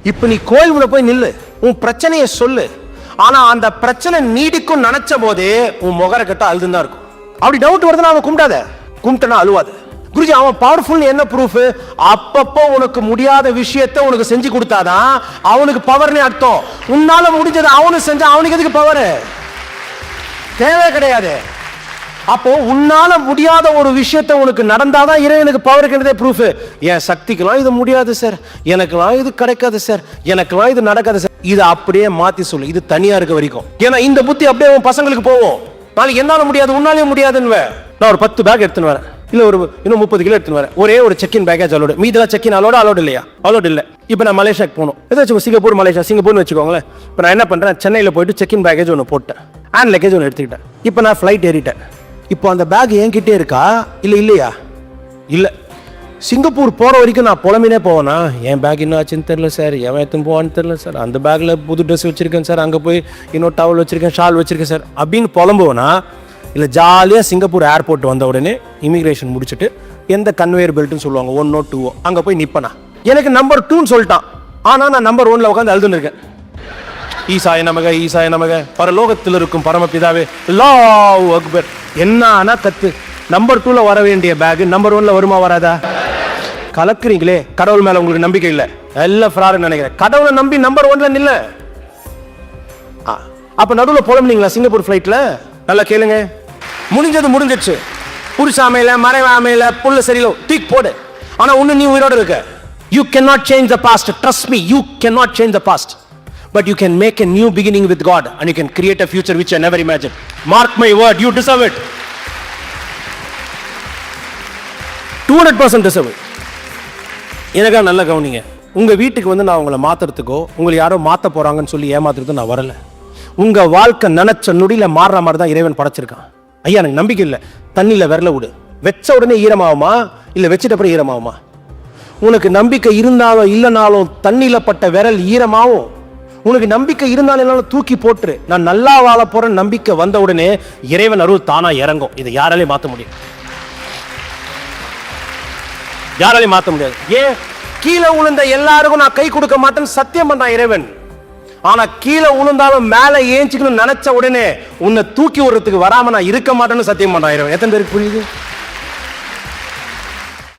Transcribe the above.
இப்ப நீ கோயிலுக்குள்ள போய் நில்லு, உன் பிரச்சனையை சொல்லு. ஆனா அந்த பிரச்சனை நீடிக்கும் நினைச்ச போதே உன் முகர கட்ட அழுதுதான் இருக்கும். அப்படி டவுட் வருதுன்னா அவன் கும்பிடாத, கும்பிட்டனா அழுவாது. குருஜி அவன் பவர்ஃபுல் என்ன ப்ரூஃப்? அப்பப்போ உனக்கு முடியாத விஷயத்தை உனக்கு செஞ்சு கொடுத்தாதான் அவனுக்கு பவர்னே அர்த்தம். உன்னால முடிஞ்சது அவனு செஞ்சா அவனுக்கு எதுக்கு பவர்? தேவை கிடையாது. அப்போ உன்னால முடியாத ஒரு விஷயத்தை உனக்கு நடந்தாதான் இறைவனுக்கு பவர் இருக்கிறதே ப்ரூஃப். என் சக்திக்கெல்லாம் இது முடியாது சார், எனக்கெல்லாம் இது கிடைக்காது சார், எனக்கெல்லாம் இது நடக்காது சார். இது அப்படியே மாத்தி சொல்லு, இது தனியா இருக்க வரைக்கும். ஏன்னா இந்த புத்தி அப்படியே உன் பசங்களுக்கு போவோம். நாளைக்கு என்னால முடியாது, உன்னாலே முடியாதுன்னு. நான் ஒரு 10 பேக் எடுத்துன்னு வரேன், இல்ல ஒரு இன்னும் 30 கிலோ எடுத்துன்னு வரேன். ஒரே ஒரு செக்கின் பேக்கேஜ் அலோடு, மீதெல்லாம் செக்கின் அலோடு இல்லையா? அலோடு இல்லை. இப்போ நான் மலேசியாக்கு போகணும், ஏதாச்சும் சிங்கப்பூர் மலேசியா, சிங்கப்பூர்னு வச்சுக்கோங்களேன். இப்போ நான் என்ன பண்றேன், சென்னையில் போயிட்டு செக்கின் பேக்கேஜ் ஒன்று போட்டேன், ஹேண்ட் லக்கேஜ் ஒன்று எடுத்துக்கிட்டேன். இப்போ நான் ஃப்ளைட் ஏறிட்டேன். இப்போ அந்த பேக் என்கிட்டே இருக்கா இல்லையா? இல்லை. சிங்கப்பூர் போகிற வரைக்கும் நான் புலம்பினே போவேனா, என் பேக் இன்னும் ஆச்சுன்னு தெரில சார், எவன் எடுத்துன்னு போவான்னு தெரில சார், அந்த பேக்கில் புது ட்ரெஸ் வச்சுருக்கேன் சார், அங்கே போய் இன்னொரு டவல் வச்சுருக்கேன், ஷால் வச்சுருக்கேன் சார் அப்படின்னு புலம்புவேனா? இல்லை ஜாலியாக சிங்கப்பூர் ஏர்போர்ட் வந்த உடனே இமிக்ரேஷன் முடிச்சுட்டு எந்த கன்வேயர் பெல்ட்னு சொல்லுவாங்க 1 or 2 அங்கே போய் நிற்பேனா? எனக்கு நம்பர் 2ன்னு சொல்லிட்டான், ஆனால் நான் நம்பர் 1ல் உட்காந்து அழுதுன்னு இருக்கேன். ஈசாய நமக ஈசாய நமக, பரலோகத்தில் இருக்கும் பரமபிதாவே அல்லாஹு அக்பர். என்ன கத்து. நம்பர் 2ல வர வேண்டிய பேக் நம்பர் 1ல வருமா வராதா? கலக்குறீங்களே. கடவுள் மேல உங்களுக்கு நம்பிக்கை இல்லை, எல்லாம் ஃப்ராடுன்னு நினைக்கிறேன். கடவுளை நம்பி நம்பர் 1ல நில்ல. அப்ப நடுவில் புலம்புனீங்களா சிங்கப்பூர் ஃபிளைட்ல? நல்லா கேளுங்க, முடிஞ்சிடுச்சு. புருஷாமையில மறைவாமையில புல்ல சரியில்லை தூக்கி போடு. ஆனா ஒண்ணு நீ உயிரோட இருக்க. You cannot change the past. Trust me, you cannot change the past. But you can make a new beginning with God and you can create a future which you never imagined. Mark my word, you deserve it. 200% deserve it. எனக்கா நல்ல கவனிங்க, உங்க வீட்டுக்கு வந்து நான் உங்களை மாத்துறதுக்கோ உங்களை யாரோ மாத்த போறாங்கன்னு சொல்லி ஏமாத்துறதுக்கு நான் வரல. உங்க வாழ்க்கை நினைச்ச நொடியில மாறுற மாதிரி தான் இறைவன் படைச்சிருக்கான். ஐயா எனக்கு நம்பிக்கை இல்லை, தண்ணியில விரல விடு, வச்ச உடனே ஈரமாகுமா இல்ல வச்சிட்ட அப்புறம் ஈரமாகுமா? உனக்கு நம்பிக்கை இருந்தாலும் இல்லைனாலும் தண்ணியில பட்ட விரல் ஈரமாகும். உனக்கு நம்பிக்கை இருந்தாலும் தூக்கி போட்டுரு. நான் நல்லா வாழ போற நம்பிக்கை வந்த உடனே இறைவன் அருள் தானா இறங்கும். இதை யாராலையும் மாற்ற முடியும்? யாராலையும் மாற்ற முடியாது. ஏன்? கீழே உளுந்த எல்லாருக்கும் நான் கை கொடுக்க மாட்டேன்னு சத்தியம் பண்ணான் இறைவன். ஆனா கீழே உளுந்தாலும் மேல ஏஞ்சிக்கணும்னு நினைச்ச உடனே உன்னை தூக்கி விடுறதுக்கு வராம நான் இருக்க மாட்டேன்னு சத்தியம் பண்றான் இறைவன். எத்தனை பேருக்கு புரியுது?